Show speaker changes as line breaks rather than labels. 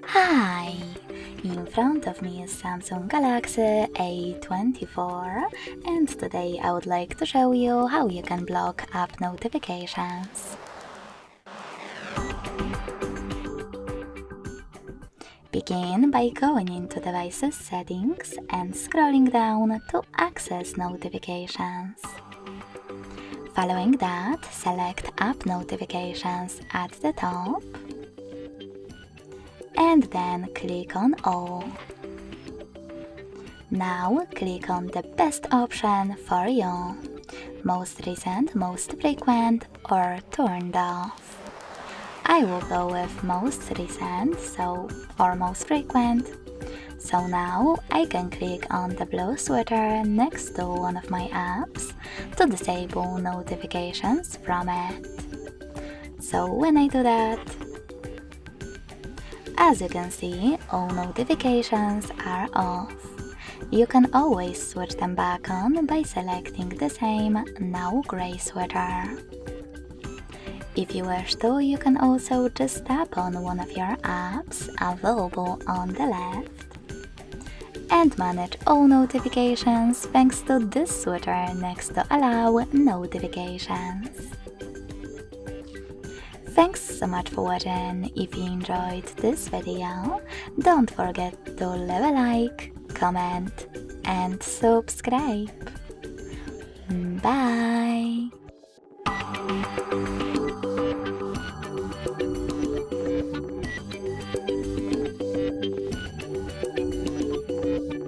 Hi! In front of me is Samsung Galaxy A24 and today I would like to show you how you can block app notifications. Begin by going into Devices Settings and scrolling down to Access Notifications. Following that, select App Notifications at the top and then click on All. Now click on the best option for you, most recent, most frequent or turned off. I will go with most recent, or most frequent. So now I can click on the blue sweater next to one of my apps to disable notifications from it. So when I do that, as you can see, all notifications are off. You can always switch them back on by selecting the same, now grey sweater. If you wish to, you can also just tap on one of your apps available on the left and manage all notifications thanks to this sweater next to Allow Notifications. Thanks so much for watching. If you enjoyed this video, don't forget to leave a like, comment and subscribe. Bye!